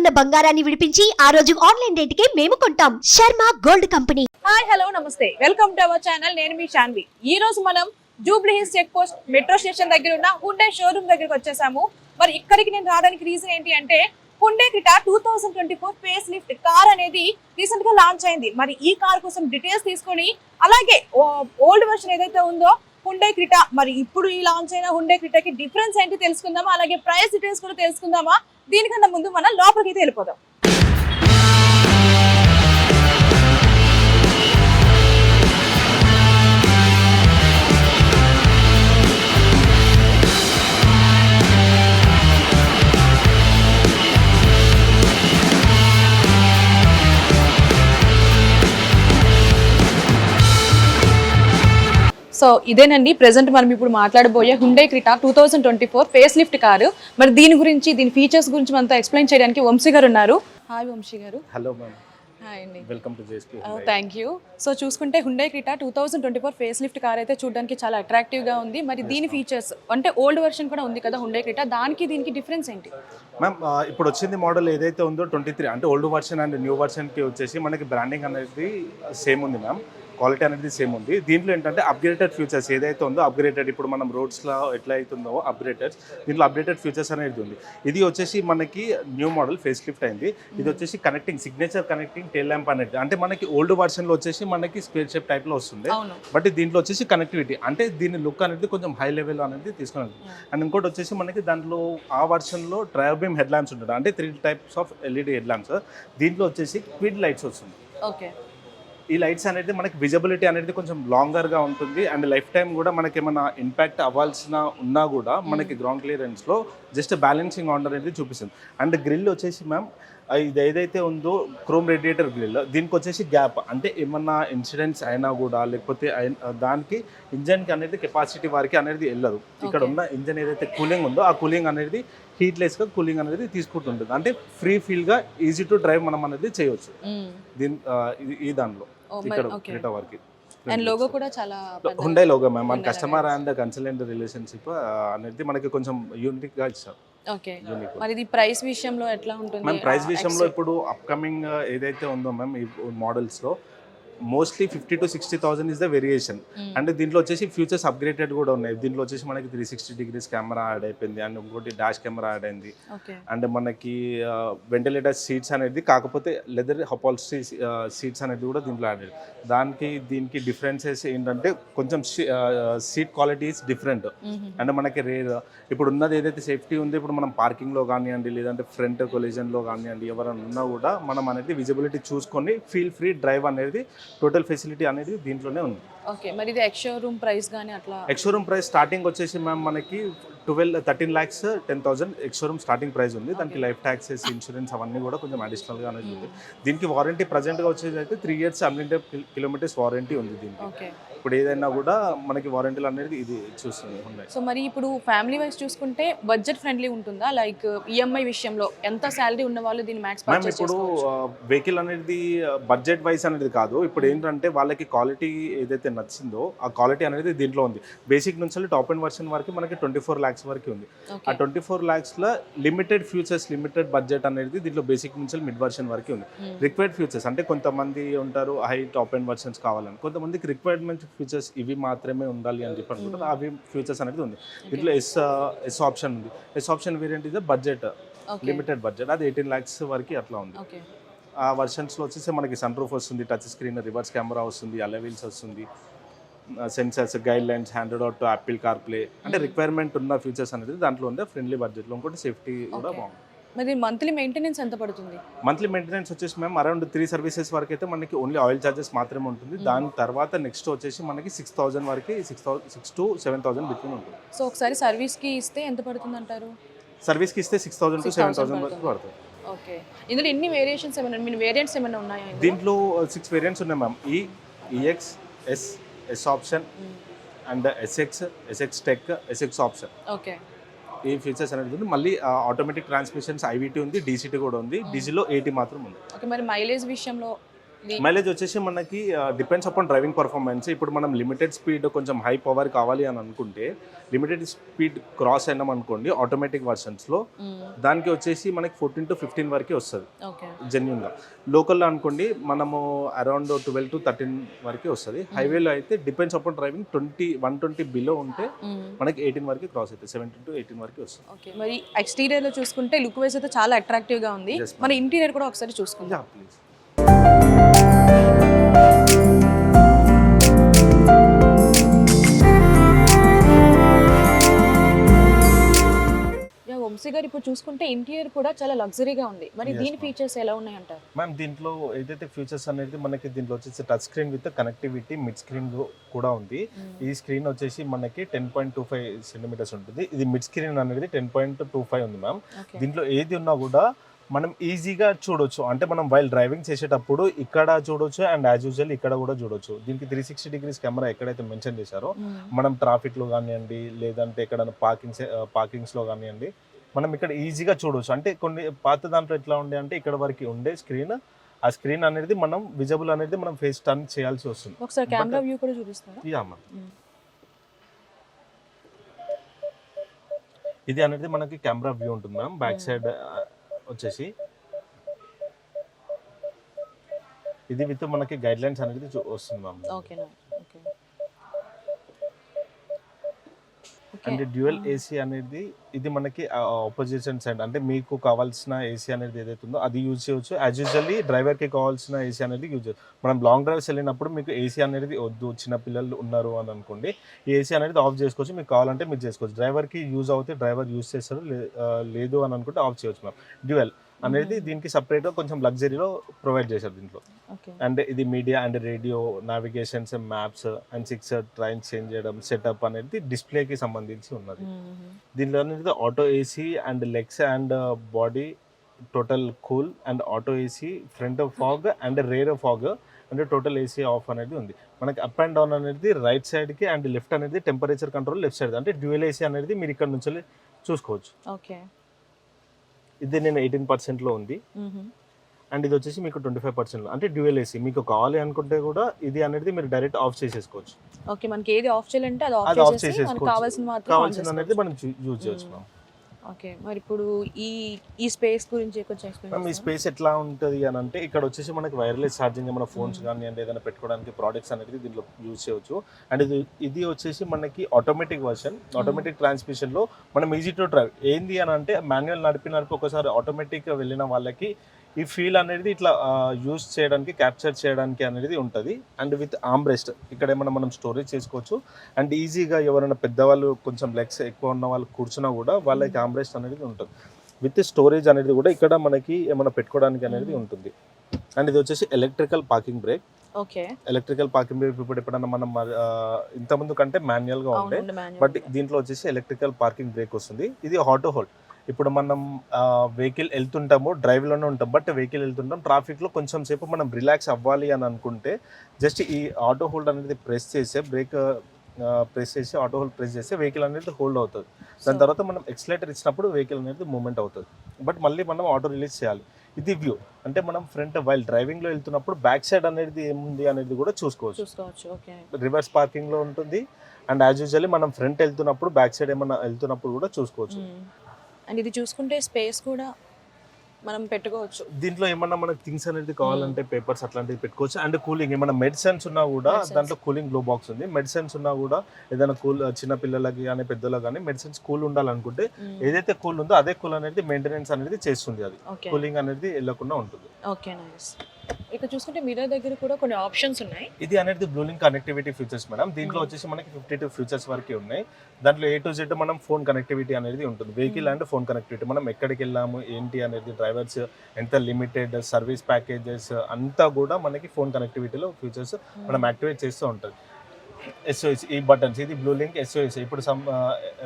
ఉన్న బంగారాన్ని విడిపించి ఆ రోజు ఆన్లైన్ రేటుకే మేము కొంటాం. Sharma gold company. Hi hello నమస్తే, వెల్కమ్ టు అవర్ ఛానల్. నేను మీ శాన్వి. ఈ రోజు మనం Jubilee Hills check post metro station దగ్గర ఉన్న హుండై షోరూమ్ దగ్గరికి వచ్చేసాము. మరి ఇక్కడికి నేను రావడానికి రీజన్ ఏంటి అంటే Hyundai Creta 2024 face lift car అనేది రీసెంట్ గా లాంచ్ అయింది. మరి ఈ కార్ కోసం డీటెయిల్స్ తీసుకొని అలాగే ఓల్డ్ వర్షన్ ఏదైతే ఉందో హుండై క్రెటా, మరి ఇప్పుడు ఈ లాంచ్ అయిన హుండై క్రెటాకి డిఫరెన్స్ ఏంటి తెలుసుకుందామా, అలాగే ప్రైస్ డీటెయిల్స్ కూడా తెలుసుకుందామా. దీనికన్నా ముందు మనం లోపలికి అయితే వెళ్ళిపోదాం. సో ఇదేనండి ప్రెసెంట్ మనం ఇప్పుడు మాట్లాడబోయే Hyundai Creta 2024 face lift car. మరి దీని గురించి, దీని ఫీచర్స్ గురించి మనతో ఎక్స్ప్లెయిన్ చేయడానికి వంశీ గారు ఉన్నారు. హాయ్ వంశీ గారు. Hello ma'am. హాయ్ అండి. Welcome to JSP. Thank you. So చూసుకుంటే Hyundai Creta 2024 face lift car అయితే చూడడానికి చాలా అట్రాక్టివ్గా ఉంది. మరి దీని ఫీచర్స్ అంటే ఓల్డ్ వర్షన్ కూడా ఉంది కదా హుండై క్రెటా, దానికి దీనికి డిఫరెన్స్ ఏంటి మ్యామ్? ఇప్పుడు వచ్చింది మోడల్ ఏదైతే ఉందో 23 అంటే ఓల్డ్ వర్షన్ అండ్ న్యూ వర్షన్కి వచ్చేసి మనకి బ్రాండింగ్ అనేది సేమ్ ఉంది మ్యామ్, క్వాలిటీ అనేది సేమ్ ఉంది. దీంట్లో ఏంటంటే అప్గ్రేడెడ్ ఫ్యూచర్స్ ఏదైతే ఉందో అప్గ్రేడెడ్, ఇప్పుడు మనం రోడ్స్లో ఎట్లా అవుతుందో అప్గ్రేడెడ్, దీంట్లో అప్గ్రేడెడ్ ఫ్యూచర్స్ అనేది ఉంది. ఇది వచ్చేసి మనకి న్యూ మోడల్ ఫేస్ లిఫ్ట్ అయింది. ఇది వచ్చేసి connecting signature connecting tail lamp అనేది, అంటే మనకి ఓల్డ్ వర్షన్లో వచ్చేసి మనకి స్క్వేర్ షేప్ టైప్లో వస్తుంది, బట్ దీంట్లో వచ్చేసి కనెక్టివిటీ అంటే దీని లుక్ అనేది కొంచెం హై లెవెల్ అనేది తీసుకున్నది. అండ్ ఇంకోటి వచ్చేసి మనకి దాంట్లో ఆ వర్షన్లో ట్రయల్ బీమ్ హెడ్ ల్యాంప్స్ ఉంటుంది, అంటే 3 types of LED head lamps. దీంట్లో వచ్చేసి క్విడ్ లైట్స్ వస్తుంది. ఓకే. ఈ లైట్స్ అనేది మనకి విజిబిలిటీ అనేది కొంచెం లాంగర్గా ఉంటుంది. అండ్ లైఫ్ టైం కూడా మనకి ఏమైనా ఇంపాక్ట్ అవ్వాల్సిన ఉన్నా కూడా మనకి గ్రౌండ్ క్లియరెన్స్లో జస్ట్ బ్యాలెన్సింగ్ ఆర్డర్ అనేది చూపిస్తుంది. అండ్ గ్రిల్ వచ్చేసి మ్యామ్ ఇది ఏదైతే ఉందో క్రోమ్ రేడియేటర్ గ్రిల్, దీనికి వచ్చేసి గ్యాప్, అంటే ఏమన్నా ఇన్సిడెంట్స్ అయినా కూడా లేకపోతే దానికి ఇంజన్కి అనేది కెపాసిటీ వారికి అనేది వెళ్ళదు. ఇక్కడ ఉన్న ఇంజన్ ఏదైతే కూలింగ్ ఉందో ఆ కూలింగ్ అనేది హీట్లెస్గా కూలింగ్ అనేది తీసుకుంటుంటుంది, అంటే ఫ్రీ ఫీల్గా ఈజీ టు డ్రైవ్ మనం అనేది చేయవచ్చు దీని ఈ దానిలో. ఇక్కడ క్రెటా వారికి అండ్ లోగో కూడా చాలా హుండై లోగో మ్యామ్. మన కస్టమర్ అండ్ కన్సల్టెంట్ రిలేషన్షిప్ అనేది మనకి కొంచెం యూనిక్గా ఇస్తారు. ఓకే. మరి ఇది ప్రైస్ విషయంలో ఎట్లా ఉంటుంది మ్యామ్? ప్రైస్ విషయంలో ఇప్పుడు అప్కమింగ్ ఏదైతే ఉందో మ్యామ్ ఈ మోడల్స్లో mostly 50,000 to 60,000 is the variation. అంటే దీంట్లో వచ్చేసి ఫ్యూచర్స్ అప్గ్రేడెడ్ కూడా ఉన్నాయి. దీంట్లో వచ్చేసి మనకి 360 degrees కెమెరా యాడ్ అయిపోయింది, అండ్ ఇంకోటి డాష్ కెమెరా యాడ్ అయింది. అండ్ మనకి వెంటిలేటర్ సీట్స్ అనేది, కాకపోతే లెదర్ అపాల్స్ట్రీ సీట్స్ అనేది కూడా దీంట్లో యాడ్ అయ్యింది. దానికి దీనికి డిఫరెన్సెస్ ఏంటంటే కొంచెం seat quality is different. And మనకి రేర్ ఇప్పుడు ఉన్నది ఏదైతే సేఫ్టీ ఉంది, ఇప్పుడు మనం పార్కింగ్లో కానివ్వండి లేదంటే ఫ్రంట్ కొలిజన్లో కానివ్వండి ఎవరైనా ఉన్నా కూడా మనం అనేది విజిబిలిటీ చూసుకొని ఫీల్ ఫ్రీ డ్రైవ్ అనేది టోటల్ ఫెసిలిటీ అనేది దీంట్లోనే ఉంది. ఓకే. మరి ఇది ఎక్స్ షోరూమ్ ప్రైస్ గాని అట్లా? ఎక్స్ షోరూమ్ ప్రైస్ స్టార్టింగ్ వచ్చేసి మ్యామ్ మనకి 13,10,000 ఎక్స్ షోరూమ్ స్టార్టింగ్ ప్రైస్ ఉంది. దానికి లైఫ్ ట్యాక్సెస్, ఇన్సూరెన్స్ అవన్నీ కూడా కొంచెం అడిషనల్గా అనేది ఉంది. దీనికి వారంటీ ప్రజెంట్గా వచ్చేది అయితే 3 years అన్లిమిటెడ్ కిలోమీటర్స్ వారంటీ ఉంది దీనికి. ఇప్పుడు ఏదైనా కూడా మనకి వారంటీలు అనేది ఇది చూస్తుంది. సో మరి ఇప్పుడు ఫ్యామిలీ వైజ్ చూసుకుంటే బడ్జెట్ ఫ్రెండ్లీ ఉంటుందా? లైక్ ఈఎంఐ విషయంలో ఎంత శాలరీ ఉన్న వాళ్ళు దీన్ని మ్యాక్స్ పర్చేస్ చేసుకోవచ్చు? ఇప్పుడు వెహికల్ అనేది బడ్జెట్ వైజ్ అనేది కాదు. ఇప్పుడు ఏంటంటే వాళ్ళకి క్వాలిటీ ఏదైతే నచ్చిందో ఆ క్వాలిటీ అనేది దీంట్లో ఉంది. బేసిక్ నుంచి టాప్ అండ్ వర్షన్ వరకు మనకి 24 lakhs వరకు ఉంది. ఆ 24 lakhsలో లిమిటెడ్ ఫ్యూచర్స్, లిమిటెడ్ బడ్జెట్ అనేది దీంట్లో బేసిక్ నుంచి మిడ్ వర్షన్ వరకు ఉంది. రిక్వైర్డ్ ఫ్యూచర్స్ అంటే కొంతమంది ఉంటారు హై టాప్ అండ్ వర్షన్స్ కావాలని, కొంతమందికి రిక్వైర్మెంట్ ఫ్యూచర్స్ ఇవి మాత్రమే ఉండాలి అని చెప్పి అనుకుంటారు. అవి ఫ్యూచర్స్ అనేది ఉంది. దీంట్లో ఎస్ ఆప్షన్ ఉంది. ఎస్ ఆప్షన్ వేరియంట్ ఇది బడ్జెట్, లిమిటెడ్ బడ్జెట్, అది 18 lakhs వరకు అట్లా ఉంది. ఆ వర్షన్స్లో వచ్చేసి మనకి సన్ రూఫ్ వస్తుంది, టచ్ స్క్రీన్, రివర్స్ కెమెరా వస్తుంది, అలై వీల్స్ వస్తుంది, sensors, guide lines, handed out to Apple car play, అంటే రిక్వైర్మెంట్ ఉన్న ఫీచర్స్ అనేది దాంట్లో ఉంది. ఫ్రెండ్లీ బడ్జెట్లో. ఇంకోటి సేఫ్టీ కూడా బాగుంది. మరి మంత్లీ మెయింటెనెన్స్ ఎంత పడుతుంది? మంత్లీ మెయింటెనెన్స్ వచ్చేసి మేము అరౌండ్ 3 సర్వీసెస్ వరకు అయితే మనకి ఓన్లీ ఆయిల్ చార్జెస్ మాత్రమే ఉంటుంది. దాని తర్వాత నెక్స్ట్ వచ్చేసి మనకి 6,000 వరకు, 6 to 7,000 బిట్వీన్ ఉంటుంది. సో ఒకసారి సర్వీస్కి ఇస్తే ఎంత పడుతుంది అంటారు? సర్వీస్కి ఇస్తే 6,000 to 7,000 వరకు పడుతుంది. ఓకే. ఇందులో ఎన్ని వేరియేషన్స్ ఏమైనా వేరియంట్స్ ఏమైనా ఉన్నాయా? దీంట్లో 6 వేరియంట్స్ ఉన్నాయి ma'am. EX, S option and SX tech, SX option. Okay. ఈ ఫీచర్స్ అనేది ఉంది. మళ్ళీ ఆటోమేటిక్ ట్రాన్స్మిషన్స్, ఐవిటీ ఉంది, డీసీటీ కూడా ఉంది. డీజిల్లో 80 మాత్రం ఉంది. ఓకే. మరి మైలేజ్ విషయంలో మైలేజ్ వచ్చేసి మనకి డిపెండ్స్ అపాన్ డ్రైవింగ్ పర్ఫార్మెన్స్. ఇప్పుడు మనం లిమిటెడ్ స్పీడ్ కొంచెం హై పవర్ కావాలి అని అనుకుంటే లిమిటెడ్ స్పీడ్ క్రాస్ అయినాం అనుకోండి ఆటోమేటిక్ వర్షన్స్లో దానికి వచ్చేసి మనకి 14 to 15 వరకు వస్తుంది జెన్యున్గా. లోకల్లో అనుకోండి మనము అరౌండ్ 12 to 13 వరకు వస్తుంది. హైవేలో అయితే డిపెండ్స్ అపాన్ డ్రైవింగ్ 120 బిలో ఉంటే మనకి 18 వరకు క్రాస్ అవుతుంది, 17 to 18 వరకు వస్తుంది. ఓకే, మరి ఎక్స్టీరియర్ లో చూసుకుంటే లుక్ వైజ్ అయితే చాలా అట్రాక్టివ్ గా ఉంది. మన ఇంటీరియర్ కూడా ఒకసారి చూసుకుందాం. ప్లీజ్. వంశీ గారు ఇప్పుడు చూసుకుంటే ఇంటీరియర్ కూడా చాలా లగ్జరీగా ఉంది. మరి దీని ఫీచర్స్ ఎలా ఉన్నాయి అంటారు? మ్యామ్ దీంట్లో ఏదైతే ఫీచర్స్ అనేది మనకి దీంట్లో వచ్చేసి touch screen with connectivity mid screen కూడా ఉంది. ఈ స్క్రీన్ వచ్చేసి మనకి 10.25 సెంటీమీటర్స్ ఉంటుంది. ఇది మిడ్ స్క్రీన్ అనేది 10.25 ఉంది మ్యామ్. దీంట్లో ఏది ఉన్నా కూడా మనం ఈజీగా చూడొచ్చు. అంటే మనం వైల్ డ్రైవింగ్ చేసేటప్పుడు ఇక్కడ చూడొచ్చు అండ్ యాజ్ యూజువల్ ఇక్కడ కూడా చూడొచ్చు. దీనికి 360 degrees కెమెరా ఎక్కడైతే మెన్షన్ చేశారో మనం ట్రాఫిక్లో కానివ్వండి లేదంటే ఎక్కడైనా పార్కింగ్స్లో కానివ్వండి మనం ఇక్కడ ఈజీగా చూడవచ్చు. అంటే కొన్ని పాత దాంట్లో ఎట్లా ఉండే అంటే ఇక్కడ వరకు ఉండే స్క్రీన్, ఆ స్క్రీన్ అనేది మనం విజిబుల్ అనేది మనం ఫేస్ టర్న్ చేయాల్సి వస్తుంది. ఒకసారి కెమెరా వ్యూ కూడా చూపిస్తారా? Yeah ma'am. ఇది అనేది మనకి కెమెరా వ్యూ ఉంటుంది మ్యామ్. బ్యాక్ సైడ్ వచ్చేసి ఇది విత్ మనకి గైడ్ లైన్స్ అనేది వస్తుంది మ్యామ్. ఓకేనా? ఓకే. అండ్ డ్యూయల్ ఏసీ అనేది ఇది మనకి ఆపోజిషన్ సైడ్ అంటే మీకు కావాల్సిన ఏసీ అనేది ఏదైతే ఉందో అది యూజ్ చేయవచ్చు. యాజ్ యూజువల్లీ డ్రైవర్కి కావాల్సిన ఏసీ అనేది యూజ్ చేయవచ్చు. మనం లాంగ్ డ్రైవ్స్ వెళ్ళినప్పుడు మీకు ఏసీ అనేది వద్దు, చిన్న పిల్లలు ఉన్నారు అని అనుకోండి, ఈ ఏసీ అనేది ఆఫ్ చేసుకోవచ్చు. మీకు కావాలంటే మీరు చేసుకోవచ్చు. డ్రైవర్కి యూజ్ అవుతే డ్రైవర్ యూజ్ చేస్తారు, లేదు అని అనుకుంటే ఆఫ్ చేయవచ్చు మ్యామ్. డ్యూయల్ అనేది దీనికి సపరేట్గా కొంచెం లగ్జరీలో ప్రొవైడ్ చేశారు దీంట్లో. అండ్ ఇది media and radio, navigations, maps and 6 trains change చేయడం, సెటప్ అనేది డిస్ప్లేకి సంబంధించి ఉన్నది. దీంట్లో అనేది auto AC and legs and body total cool and auto AC front fog and rare fog అంటే టోటల్ ఏసీ ఆఫ్ అనేది ఉంది. మనకి అప్ అండ్ డౌన్ అనేది రైట్ సైడ్కి అండ్ లెఫ్ట్ అనేది టెంపరేచర్ కంట్రోల్ లెఫ్ట్ సైడ్. అంటే డ్యూయల్ ఏసీ అనేది మీరు ఇక్కడ నుంచి చూసుకోవచ్చు. ఓకే. ఇది నేను 18% ఉంది అండ్ ఇది వచ్చేసి మీకు 25% అంటే డ్యూయల్ ఏసీ. మీకు కావాలి అనుకుంటే కూడా ఇది అనేది మీరు డైరెక్ట్ ఆఫ్ చేసేసుకోవచ్చు. ఓకే, మనకి ఏది ఆఫ్ చేయాలంటే అది ఆఫ్ చేసేసుకోవచ్చు. కావాల్సిన అనేది మనం యూజ్ చేయొచ్చు. ఓకే, మరి ఇప్పుడు ఈ స్పేస్ గురించి కొంచెం ఎక్స్ప్లెయిన్. ఈ స్పేస్ ఎట్లా ఉంటుంది అని అంటే ఇక్కడ వచ్చేసి మనకి వైర్లెస్ ఛార్జింగ్ మన ఫోన్స్ కానీ అంటే ఏదైనా పెట్టుకోవడానికి ప్రోడక్ట్స్ అనేది దీంట్లో యూజ్ చేయవచ్చు. అండ్ ఇది వచ్చేసి మనకి ఆటోమేటిక్ వర్షన్, ఆటోమేటిక్ ట్రాన్స్మిషన్లో మనం ఈజీ టు డ్రైవ్. ఏంది అని అంటే మాన్యువల్ నడిపి ఒకసారి ఆటోమేటిక్గా వెళ్ళిన వాళ్ళకి ఈ ఫీల్ అనేది ఇట్లా యూజ్ చేయడానికి, క్యాప్చర్ చేయడానికి అనేది ఉంటుంది. అండ్ విత్ ఆర్మ్రెస్ట్ ఇక్కడ ఏమైనా మనం స్టోరేజ్ చేసుకోవచ్చు. అండ్ ఈజీగా ఎవరైనా పెద్దవాళ్ళు కొంచెం లెగ్స్ ఎక్కువ ఉన్న వాళ్ళు కూర్చున్నా కూడా వాళ్ళకి ఆర్మ్రెస్ట్ అనేది ఉంటుంది. విత్ స్టోరేజ్ అనేది కూడా ఇక్కడ మనకి ఏమైనా పెట్టుకోవడానికి అనేది ఉంటుంది. అండ్ ఇది వచ్చేసి electrical parking break. Okay, electrical parking break ఇప్పుడు ఎప్పుడైనా మనం ఇంతకుముందు కంటే మాన్యువల్గా ఉండే, బట్ దీంట్లో వచ్చేసి ఎలక్ట్రికల్ పార్కింగ్ బ్రేక్ వస్తుంది. ఇది ఆటో హోల్డ్. ఇప్పుడు మనం వెహికల్ వెళ్తుంటాము, డ్రైవ్లోనే ఉంటాం, బట్ వెహికల్ వెళ్తుంటాం, ట్రాఫిక్లో కొంచెం సేపు మనం రిలాక్స్ అవ్వాలి అని అనుకుంటే జస్ట్ ఈ ఆటో హోల్డ్ అనేది ప్రెస్ చేసే బ్రేక్ ప్రెస్ చేసి ఆటో హోల్డ్ ప్రెస్ చేస్తే వెహికల్ అనేది హోల్డ్ అవుతుంది. దాని తర్వాత మనం ఎక్సలేటర్ ఇచ్చినప్పుడు వెహికల్ అనేది మూవ్మెంట్ అవుతుంది. బట్ మళ్ళీ మనం ఆటో రిలీజ్ చేయాలి. ఇది వ్యూ. అంటే మనం ఫ్రంట్ వైల్ డ్రైవింగ్లో వెళ్తున్నప్పుడు బ్యాక్ సైడ్ అనేది ఏముంది అనేది కూడా చూసుకోవచ్చు. రివర్స్ పార్కింగ్లో ఉంటుంది. అండ్ యాజ్ యూజువల్లీ మనం ఫ్రంట్ వెళ్తున్నప్పుడు బ్యాక్ సైడ్ ఏమన్నా వెళ్తున్నప్పుడు కూడా చూసుకోవచ్చు. అండ్ ఇది చూసుకుంటే స్పేస్ కూడా మనం పెట్టుకోవచ్చు. దీంట్లో ఏమన్నా మనకు థింగ్స్ అనేది కావాలంటే పేపర్స్ అట్లాంటివి పెట్టుకోవచ్చు. అండ్ కూలింగ్ ఏమన్నా మెడిసిన్స్ ఉన్నా కూడా దాంట్లో కూలింగ్ గ్లో బాక్స్ ఉంది. మెడిసిన్స్ ఉన్నా కూడా ఏదైనా కూల్ చిన్న పిల్లలకి కానీ పెద్దలకు కానీ మెడిసిన్స్ కూల్ ఉండాలనుకుంటే ఏదైతే కూల్ ఉందో అదే కూల్ అనేది మెయింటెనెన్స్ అనేది చేస్తుంది. అది కూలింగ్ అనేది వెళ్ళకుండా ఉంటుంది. Okay, nice. ఇక్కడ చూసుకుంటే మిర్రర్ దగ్గర కూడా కొన్ని ఆప్షన్స్ ఉన్నాయి. ఇది అనేది బ్లూలింక్ కనెక్టివిటీ ఫీచర్స్ మేడం. దీంట్లో వచ్చేసి మనకి 52 ఫీచర్స్ వరకు ఉన్నాయి. దాంట్లో A to Z మనం ఫోన్ కనెక్టివిటీ అనేది ఉంటుంది. వెహికల్ అండ్ ఫోన్ కనెక్టివిటీ, మనం ఎక్కడికి వెళ్ళాము ఏంటి అనేది, డ్రైవర్స్ ఎంత లిమిటెడ్, సర్వీస్ ప్యాకేజెస్ అంతా కూడా మనకి ఫోన్ కనెక్టివిటీలో ఫీచర్స్ మనం యాక్టివేట్ చేస్తూ ఉంటుంది. SOS ఈ బటన్స్, ఇది బ్లూలింక్ SOS. ఇప్పుడు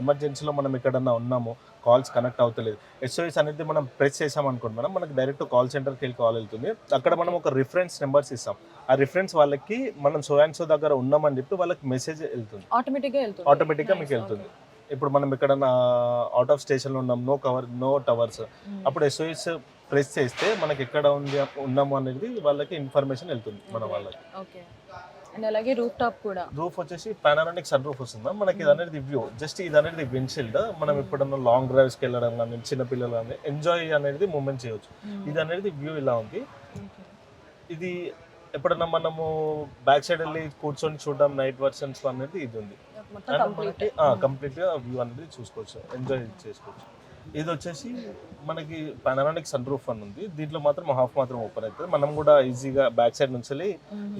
ఎమర్జెన్సీలో మనం ఎక్కడన్నా ఉన్నాము, కాల్స్ కనెక్ట్ అవుతలేదు, SOS అనేది మనం ప్రెస్ చేసాం అనుకోండి మనం, మనకి డైరెక్ట్ కాల్ సెంటర్కి వెళ్ళి కాల్ వెళ్తుంది. అక్కడ మనం ఒక రిఫరెన్స్ నెంబర్స్ ఇస్తాం. ఆ రిఫరెన్స్ వాళ్ళకి మనం సో అండ్ సో దగ్గర ఉన్నామని చెప్పి వాళ్ళకి మెసేజ్ వెళ్తుంది, ఆటోమేటిక్గా మీకు వెళ్తుంది. ఇప్పుడు మనం ఎక్కడన్నా అవుట్ ఆఫ్ స్టేషన్లో ఉన్నాం, నో టవర్స్, అప్పుడు SOS ప్రెస్ చేస్తే మనకి ఎక్కడ ఉన్నాము అనేది వాళ్ళకి ఇన్ఫర్మేషన్ వెళ్తుంది మన వాళ్ళకి. ఓకే. అండ్ అలాగే రూఫ్ టాప్ కూడా. రూఫ్ వచ్చేసి పానోరామిక్ సన్ రూఫ్ వస్తుంది. మనకి ఇది అనేది వ్యూ, జస్ట్ ఇది అనేది విండ్షీల్డ్. మనం ఎప్పుడన్నా లాంగ్ డ్రైవ్స్కి వెళ్ళడం కానీ చిన్నపిల్లలు కానీ ఎంజాయ్ అనేది మూమెంట్ చేయొచ్చు. ఇది అనేది వ్యూ ఇలా ఉంది. ఇది ఎప్పుడన్నా మనము బ్యాక్ సైడ్ వెళ్ళి కూర్చొని చూడడం నైట్ వర్షన్స్ అనేది ఇది ఉంది. కంప్లీట్ గా వ్యూ అనేది చూసుకోవచ్చు, ఎంజాయ్ చేసుకోవచ్చు. ఇది వచ్చేసి మనకి పానోరామిక్ సన్ రూఫ్ అని ఉంది. దీంట్లో మాత్రం హాఫ్ మాత్రం ఓపెన్ అవుతుంది. మనం కూడా ఈజీగా బ్యాక్ సైడ్ నుంచి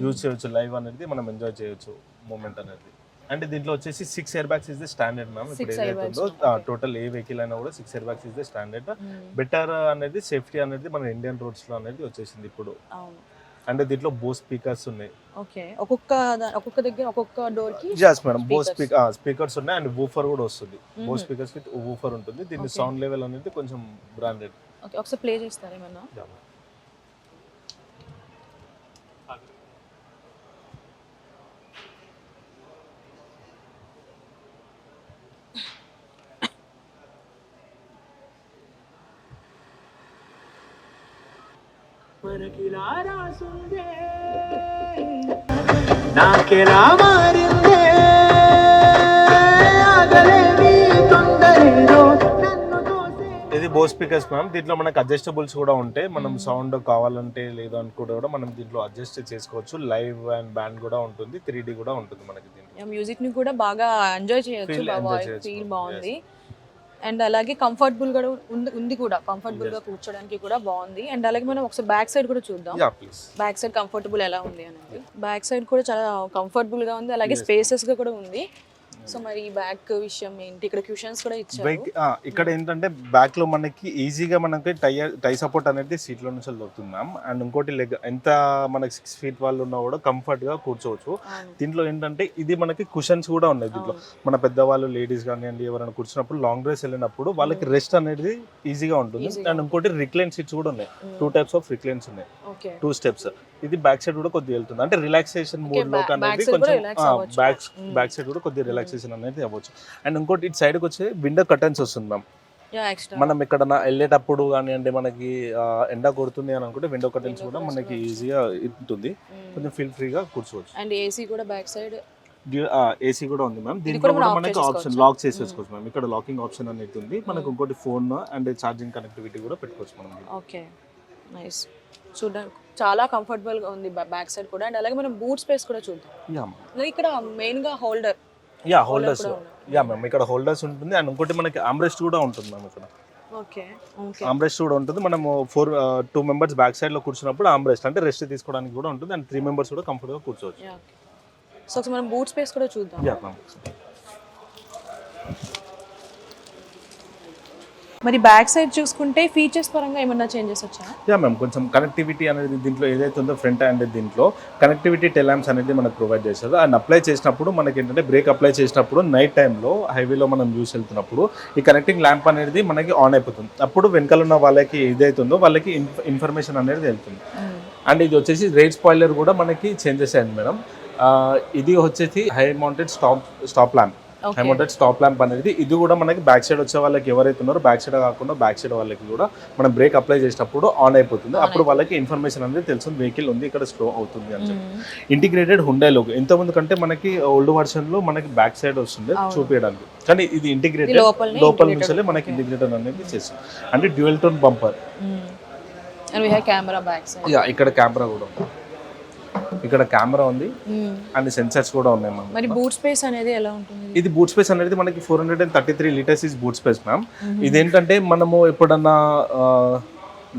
యూజ్ చేయొచ్చు, లైవ్ అనేది మనం ఎంజాయ్ చేయొచ్చు మూమెంట్ అనేది. అంటే దీంట్లో వచ్చేసి 6 air bags is the standard ma'am. ఇప్పుడు ఏదైతే ఉందో టోటల్ ఏ వెహికల్ అయినా కూడా 6 air bags is the standard. Better అనేది సేఫ్టీ అనేది మన ఇండియన్ రోడ్స్ లో అనేది వచ్చేసింది ఇప్పుడు. అంటే దీంట్లో బోస్ స్పీకర్స్ ఉన్నాయి. ఓకే. ఒక్కొక్క దగ్గర ఒక్కొక్క డోర్ కి yes మేడం బోస్ స్పీకర్స్ ఉన్నాయి. అండ్ వూఫర్ కూడా వస్తుంది. బోస్ స్పీకర్స్ విత్ వూఫర్ ఉంటుంది. దీని సౌండ్ లెవెల్ అనేది కొంచెం బ్రాండెడ్. ఓకే. ఒకసారి ప్లే చేస్తారా ఏమన్నా? మనకిలా రాసుందే నాకెలా మారిందే ఆగలేని తొందరేదో నన్ను తోసే. ఇది బోస్ స్పీకర్స్ మ్యామ్. దీంట్లో మనకు అడ్జస్టబుల్స్ కూడా ఉంటాయి. మనం సౌండ్ కావాలంటే లేదు అనుకుంటే కూడా మనం దీంట్లో అడ్జస్ట్ చేసుకోవచ్చు. లైవ్ అండ్ బ్యాండ్ కూడా ఉంటుంది, 3D కూడా ఉంటుంది మనకి దీంట్లో. మ్యూజిక్ ని కూడా బాగా ఎంజాయ్ చేయొచ్చు. ఫీల్ బాగుంది. అండ్ అలాగే కంఫర్టబుల్ కూడా ఉంది కూడా, కంఫర్టబుల్ గా కూర్చోడానికి కూడా బాగుంది. అండ్ అలాగే మనం ఒకసారి బ్యాక్ సైడ్ కూడా చూద్దాం. బ్యాక్ సైడ్ కంఫర్టబుల్ ఎలా ఉంది అనేది. బ్యాక్ సైడ్ కూడా చాలా కంఫర్టబుల్ గా ఉంది, అలాగే స్పేసెస్ గా కూడా ఉంది. సో మరి ఈ బ్యాక్ విషయం ఏంటి? ఇక్కడ క్యూషన్స్ కూడా ఇచ్చారు. ఇక్కడ ఏంటంటే బ్యాక్ లో మనకి ఈజీగా మనకి టై సపోర్ట్ అనేది సీట్ లో నుంచి దొరుకుతుంది మ్యామ్. అండ్ ఇంకోటి లెగ్ ఎంత మనకి 6 feet వాళ్ళు ఉన్నా కూడా కంఫర్ట్ గా కూర్చోవచ్చు. దీంట్లో ఏంటంటే ఇది మనకి కుషన్స్ కూడా ఉన్నాయి. దీంట్లో మన పెద్దవాళ్ళు లేడీస్ కానివ్వండి ఎవరైనా కూర్చున్నప్పుడు లాంగ్ డ్రైవ్స్ వెళ్ళినప్పుడు వాళ్ళకి రెస్ట్ అనేది ఈజీగా ఉంటుంది. అండ్ ఇంకోటి రిక్లైన్ సీట్స్ కూడా ఉన్నాయి. 2 types ఆఫ్ రిక్లైన్స్ ఉన్నాయి, 2 steps. ఇది బ్యాక్ సైడ్ కూడా కొద్దిగా వెళ్తుంది. అంటే రిలాక్సేషన్ మూడ్ లో అనేది కొంచెం బ్యాక్ సైడ్ కూడా కొద్దిగా రిలాక్సేషన్ అనేది అవ్వచ్చు. అండ్ ఇంకోటి ఇటు సైడ్ కి వచ్చే విండో కర్టన్స్ వస్తుంది మ్యామ్. మనం ఇక్కడ వెళ్ళేటప్పుడు కానివ్వండి మనకి ఎండ కొడుతుంది అని అనుకుంటే విండో కర్టన్స్ కూడా మనకి ఈజీగా ఉంటుంది. కొంచెం ఫీల్ ఫ్రీగా కూర్చోవచ్చు. అండ్ ఏసీ కూడా బ్యాక్ సైడ్ ఏసీ కూడా ఉంది మ్యామ్. దీంట్లో కూడా మనకి ఆప్షన్ లాక్ చేసేసుకోవచ్చు మ్యామ్. ఇక్కడ లాకింగ్ ఆప్షన్ అనేది ఉంది. మనకు ఇంకోటి ఫోన్ అండ్ ఛార్జింగ్ కనెక్టివిటీ కూడా పెట్టుకోవచ్చు మనం. Okay, nice. చూడండి చాలా కంఫర్టబుల్ గా ఉంది బ్యాక్ సైడ్ కూడా. అండ్ అలాగే మనం బూట్ స్పేస్ కూడా చూద్దాం. ఇక్కడ మెయిన్ గా హోల్డర్స్ మ్యామ్. ఇక్కడ హోల్డర్స్ ఉంటుంది. అండ్ ఇంకోటి మనకి ఆమ్రెస్ట్ కూడా ఉంటుంది మ్యామ్. ఇక్కడ ఆమ్రెస్ట్ కూడా ఉంటుంది. మనము 2 members బ్యాక్ సైడ్ లో కూర్చున్నప్పుడు ఆమ్రెస్ట్ అంటే రెస్ట్ తీసుకోవడానికి కూడా ఉంటుంది. అండ్ 3 members కూడా కంఫర్ట్ గా కూర్చోవచ్చు. సో మనం బూట్ స్పేస్ కూడా చూద్దాం. మరి బ్యాక్ సైడ్ చూసుకుంటే ఫీచర్స్ పరంగా ఏమన్నా చేంజెస్ వచ్చాయా? యా మ్యామ్, కొంచెం కనెక్టివిటీ అనేది దీంట్లో ఏదైతే ఉందో ఫ్రంట్ అండ్ దీంట్లో కనెక్టివిటీ టెలాంప్స్ అనేది మనకు ప్రొవైడ్ చేస్తారు. అండ్ అప్లై చేసినప్పుడు మనకి ఏంటంటే బ్రేక్ అప్లై చేసినప్పుడు నైట్ టైంలో హైవేలో మనం యూస్ వెళ్తున్నప్పుడు ఈ కనెక్టింగ్ ల్యాంప్ అనేది మనకి ఆన్ అయిపోతుంది. అప్పుడు వెనకాల ఉన్న వాళ్ళకి ఏదైతే ఉందో వాళ్ళకి ఇన్ఫర్మేషన్ అనేది వెళ్తుంది. అండ్ ఇది వచ్చేసి రేట్ స్పాయిలర్ కూడా మనకి చేంజెస్ అయింది మేడం. ఇది వచ్చేసి high mounted stop lamp. High mounted stop lamp అనేది ఇది కూడా మనకి బ్యాక్ సైడ్ వచ్చే వాళ్ళకి ఎవరైతే ఉన్నారో బ్యాక్ సైడ్ కాకుండా బ్యాక్ సైడ్ వాళ్ళకి కూడా మనం బ్రేక్ అప్లై చేసినప్పుడు ఆన్ అయిపోతుంది. అప్పుడు వాళ్ళకి ఇన్ఫర్మేషన్ అనేది తెలుస్తుంది వెహికల్ ఉంది ఇక్కడ స్లో అవుతుంది అని చెప్పి. ఇంటిగ్రేటెడ్ హుండై లోగో ఇంతకుముందు కంటే మనకి ఓల్డ్ వర్షన్ లో మనకి బ్యాక్ సైడ్ వస్తుంది చూపించడానికి, కానీ ఇది ఇంటిగ్రేటెడ్ లోపల నుంచి మనకి ఇంటిగ్రేటెడ్ అనేది చేస్తుంది. అంటే డ్యూయల్ టోన్ బంపర్. ఇక్కడ కెమెరా కూడా ఉంది, ఇక్కడ కెమెరా ఉంది అండ్ సెన్సర్స్ కూడా ఉన్నాయి మ్యామ్. మరి బూట్ స్పేస్ అనేది ఎలా ఉంటుంది? ఇది బూట్ స్పేస్ అనేది మనకి 433 liters is boot space ma'am. ఇదేంటంటే మనము ఎప్పుడన్నా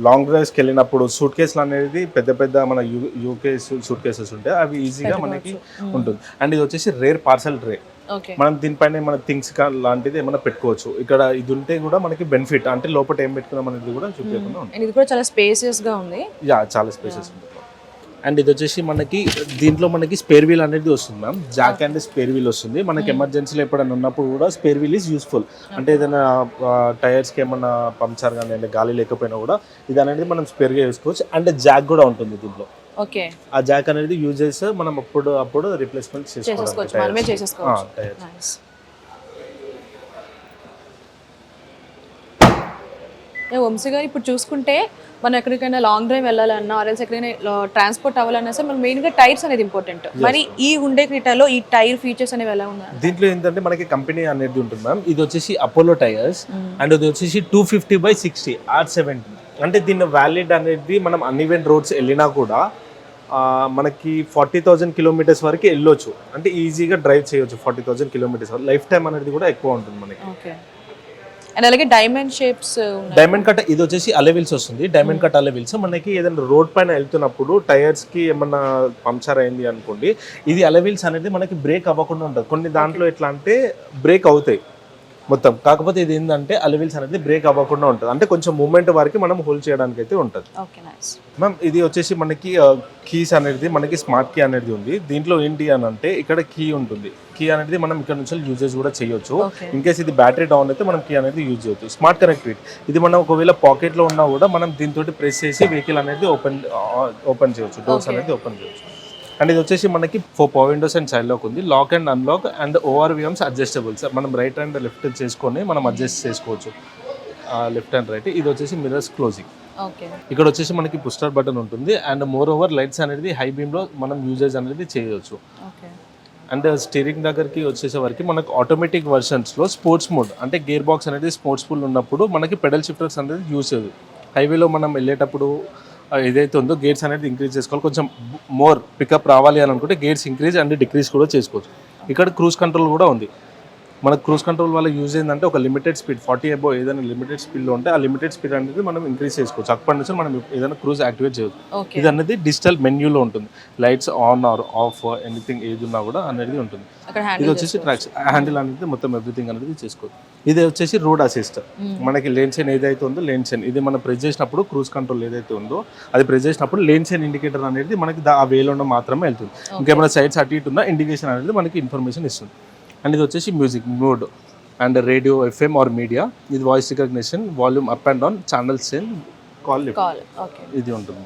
లాంగ్ డ్రైవ్స్కి వెళ్ళినప్పుడు సూట్ కేసులు అనేది పెద్ద పెద్ద మన యూకే సూట్ కేసెస్ ఉంటాయి, అవి ఈజీగా మనకి ఉంటుంది. అండ్ ఇది వచ్చేసి రేర్ పార్సల్ ట్రే. మనం దీనిపైన మన థింగ్స్ లాంటిది ఏమైనా పెట్టుకోవచ్చు. ఇక్కడ ఇది ఉంటే కూడా మనకి బెనిఫిట్, అంటే లోపల ఏం పెట్టుకున్నాం అనేది కూడా చూపించకుండా ఉంటుంది. ఇది కూడా చాలా స్పేసియస్ గా ఉంది. చాలా స్పేసెస్ ఉంది. అండ్ ఇది వచ్చేసి మనకి దీంట్లో మనకి స్పేర్ వీల్ అనేది వస్తుంది ma'am. Jack and spare wheel వస్తుంది. మనకి ఎమర్జెన్సీలో ఎప్పుడైనా ఉన్నప్పుడు కూడా స్పేర్ వీల్ ఈజ్ యూస్ఫుల్. అంటే ఏదైనా టైర్స్కి ఏమన్నా పంక్చర్ కానీ అంటే గాలి లేకపోయినా కూడా ఇది అనేది మనం స్పేర్గా వేసుకోవచ్చు. అండ్ జాక్ కూడా ఉంటుంది దీంట్లో. ఓకే, ఆ జాక్ అనేది యూజ్ చేస్తే మనం అప్పుడు రిప్లేస్మెంట్ చేసుకోవచ్చు. వంశీ గారు ఇప్పుడు చూసుకుంటే మనం ఎక్కడికైనా లాంగ్ డ్రైవ్ వెళ్ళాలన్నా ఆర్ఎల్స్ ఎక్కడైనా ట్రాన్స్పోర్ట్ అవ్వాలన్నా సరే మనం మెయిన్గా టైర్స్ అనేది ఇంపార్టెంట్. మరి ఈ హుండై క్రెటాలో ఈ టైర్ ఫీచర్స్ అనేవి ఎలా ఉన్నాయి? దీంట్లో ఏంటంటే మనకి కంపెనీ అనేది ఉంటుంది మ్యామ్. ఇది వచ్చేసి అపోలో టైర్స్ అండ్ ఇది వచ్చేసి 250/60 R70. అంటే దీని వ్యాలిడ్ అనేది మనం అన్ఈవెంట్ రోడ్స్ వెళ్ళినా కూడా మనకి 40,000 కిలోమీటర్స్ వరకు వెళ్ళొచ్చు. అంటే ఈజీగా డ్రైవ్ చేయొచ్చు 40,000 కిలోమీటర్స్ వరకు. లైఫ్ టైం అనేది కూడా ఎక్కువ ఉంటుంది మనకి. ఓకే. అండ్ అలాగే డైమండ్ షేప్స్, డైమండ్ కట్ ఇది వచ్చేసి అలెవిల్స్ వస్తుంది. డైమండ్ కట్ అలెవిల్స్ మనకి ఏదైనా రోడ్ పైన వెళ్తున్నప్పుడు టైర్స్ కి ఏమన్నా పంక్చర్ అయింది అనుకోండి, ఇది అలెవిల్స్ అనేది మనకి బ్రేక్ అవ్వకుండా ఉంటుంది. కొన్ని దాంట్లో ఎట్లా అంటే బ్రేక్ అవుతాయి మొత్తం, కాకపోతే ఇది ఏంటంటే అలెవిల్స్ అనేది బ్రేక్ అవ్వకుండా ఉంటుంది. అంటే కొంచెం మూమెంట్ వరకు మనం హోల్డ్ చేయడానికి అయితే ఉంటుంది. Okay nice ma'am. ఇది వచ్చేసి మనకి కీస్ అనేది మనకి స్మార్ట్ కీ అనేది ఉంది. దీంట్లో ఏంటి అని అంటే ఇక్కడ కీ ఉంటుంది. కీ అనేది మనం ఇక్కడ నుంచి యూజెస్ కూడా చేయొచ్చు. ఇన్ కేస్ ఇది బ్యాటరీ డౌన్ అయితే మనం కీ అనేది యూజ్ చేయొచ్చు. స్మార్ట్ కనెక్టివిటీ ఇది మనం ఒకవేళ పాకెట్లో ఉన్నా కూడా మనం దీంతో ప్రెస్ చేసి వెహికల్ అనేది ఓపెన్ చేయొచ్చు, డోర్స్ అనేది ఓపెన్ చేయొచ్చు. అండ్ ఇది వచ్చేసి మనకి 4 power windows and child lock ఉంది. Lock and unlock and ORVMs adjustables. మనం రైట్ అండ్ లెఫ్ట్ చేసుకొని మనం అడ్జస్ట్ చేసుకోవచ్చు, లెఫ్ట్ అండ్ రైట్. ఇది వచ్చేసి మిర్రర్స్ క్లోజింగ్. ఇక్కడ వచ్చేసి మనకి పుషర్ బటన్ ఉంటుంది. అండ్ మోర్ ఓవర్ లైట్స్ అనేది హై బీమ్లో మనం యూజేజ్ అనేది చేయొచ్చు. అండ్ స్టీరింగ్ దగ్గరికి వచ్చేసరికి మనకు ఆటోమేటిక్ వర్షన్స్లో స్పోర్ట్స్ మోడ్ అంటే గేర్ బాక్స్ అనేది స్పోర్ట్స్ ఫుల్ ఉన్నప్పుడు మనకి పెడల్ షిఫ్టర్స్ అనేది యూజ్ చేయదు. హైవేలో మనం వెళ్ళేటప్పుడు ఏదైతే ఉందో గేర్స్ అనేది ఇంక్రీజ్ చేసుకోవాలి. కొంచెం మోర్ పికప్ రావాలి అని అనుకుంటే గేర్స్ ఇంక్రీజ్ అండ్ డిక్రీజ్ కూడా చేసుకోవచ్చు. ఇక్కడ క్రూజ్ కంట్రోల్ కూడా ఉంది. మనకు క్రూజ్ కంట్రోల్ వల్ల యూజ్ ఏంటంటే ఒక లిమిటెడ్ స్పీడ్ 40 అబోవ్ ఏదైనా లిమిటెడ్ స్పీడ్లో ఉంటే ఆ లిమిటెడ్ స్పీడ్ అనేది మనం ఇంక్రీజ్ చేసుకోవచ్చు. అప్పటి నుంచి మనం ఏదైనా క్రూజ్ యాక్టివేట్ చేయవచ్చు. ఇది అనేది డిజిటల్ మెన్యూలో ఉంటుంది. Lights on or off anything ఏది ఉన్నా కూడా అనేది ఉంటుంది. ఇది వచ్చేసి ట్రాక్స్ హ్యాండిల్ అనేది మొత్తం ఎవ్రీథింగ్ అనేది చేసుకోవచ్చు. ఇది వచ్చేసి రోడ్ అసిస్ట్. మనకి లేన్ చైన్ ఏదైతే ఉందో లేన్ చైన్ ఇది మనం ప్రెస్ చేసినప్పుడు క్రూజ్ కంట్రోల్ ఏదైతే ఉందో అది ప్రెస్ చేసినప్పుడు లేన్ చైన్ ఇండికేటర్ అనేది మనకి ఆ వేలో మాత్రమే వెళ్తుంది. ఇంకేమైనా సైడ్స్ అటు ఇటు ఉన్నా ఇండికేషన్ అనేది మనకి ఇన్ఫర్మేషన్ ఇస్తుంది. అండ్ ఇది వచ్చేసి music mode and radio FM or media. ఇది voice recognition, volume up and down, channel send, call ఇది ఉంటుంది.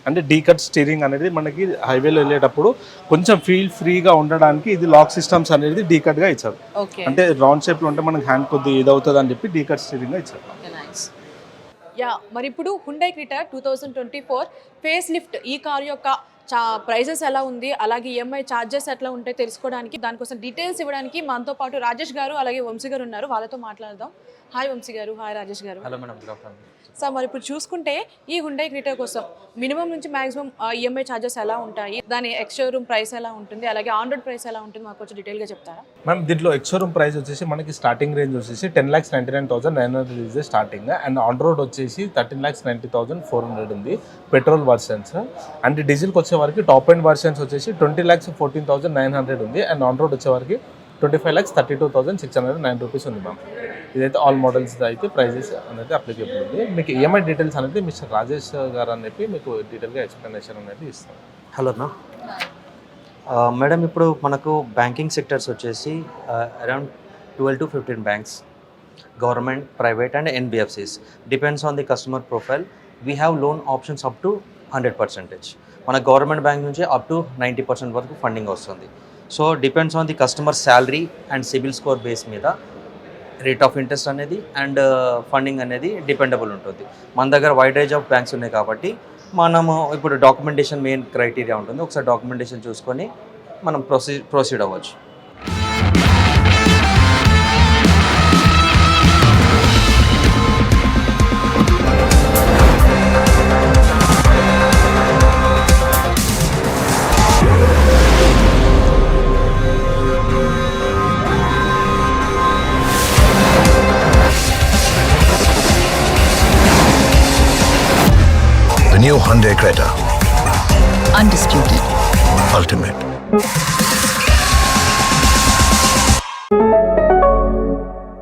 అంటే డీ కట్ స్టీరింగ్ అనేది మనకి హైవేలో వెళ్ళేటప్పుడు కొంచెం ఫీల్ ఫ్రీగా ఉండడానికి ఇది లాక్ సిస్టమ్స్ అనేది డీ కట్గా ఇచ్చారు. అంటే రౌండ్ షేప్లో ఉంటే మనకి హ్యాండ్ కొద్దిగా ఇది అవుతుంది అని చెప్పి డీ కట్ స్టీరింగ్గా ఇచ్చారు. మరి ఇప్పుడు హుండై క్రెటా 2024 ఫేస్ లిఫ్ట్ ఈ కార్ యొక్క ప్రైజెస్ ఎలా ఉంది, అలాగే EMI ఛార్జెస్ ఎట్లా ఉంటాయి తెలుసుకోవడానికి, దానికోసం డీటెయిల్స్ ఇవ్వడానికి మనతో పాటు రాజేష్ గారు అలాగే వంశీ గారు ఉన్నారు. వాళ్ళతో మాట్లాడదాం. హాయ్ వంశీ గారు, హాయ్ రాజేష్ గారు. Hello madam, good afternoon. Sir మరి ఇప్పుడు చూసుకుంటే ఈ హుండై క్రెటా కోసం మినిమం నుంచి మాక్సిమం EMI ఛార్జెస్ ఎలా ఉంటాయి, దాని ఎక్స్ షోరూమ్ ప్రైస్ ఎలా ఉంటుంది, అలాగే ఆన్ రోడ్ ప్రైస్ ఎలా ఉంటుంది, మాకు కొంచెం డీటెయిల్గా చెప్తారా? మ్యామ్ దీంట్లో ఎక్స్ షోరూమ్ ప్రైస్ వచ్చేసి మనకి స్టార్టింగ్ రేంజ్ వచ్చేసి 10,99,900 is starting. And on road వచ్చేసి 13,90,400 ఉంది పెట్రోల్ వర్షన్స్. అండ్ డీజిల్కి వచ్చే వరకు టాప్ అండ్ వర్షన్స్ వచ్చేసి 20,14,900 ఉంది. అండ్ ఆన్ రోడ్ వచ్చే వరకు 25,32,609 రూపీస్ ఉంది మ్యామ్. ఇదైతే ఆల్ మోడల్స్ అయితే ప్రైజెస్ అనేది అప్లికేబుల్ ఉంది. మీకు EMI డీటెయిల్స్ అనేది మిస్టర్ రాజేష్ గారు అని చెప్పి మీకు డీటెయిల్గా ఎక్స్ప్లెనేషన్ అనేది ఇస్తాం. హలో అన్న. మేడం ఇప్పుడు మనకు బ్యాంకింగ్ సెక్టర్స్ వచ్చేసి around 12 to 15 banks, government, private and NBFCs. Depends on the customer profile. We have loan options up to 100%. మన గవర్నమెంట్ బ్యాంక్ నుంచి అప్ టు 90% వరకు ఫండింగ్ వస్తుంది. So depends on the customer salary and CIBIL score base మీద rate of interest అనేది and funding అనేది dependable ఉంటుంది. మన దగ్గర వైడ్ రేంజ్ ఆఫ్ బ్యాంక్స్ ఉన్నాయి కాబట్టి మనము ఇప్పుడు డాక్యుమెంటేషన్ మెయిన్ క్రైటీరియా ఉంటుంది. ఒకసారి డాక్యుమెంటేషన్ చూసుకొని మనం ప్రొసీడ్ అవ్వచ్చు. New Hyundai Creta. Undisputed. Ultimate.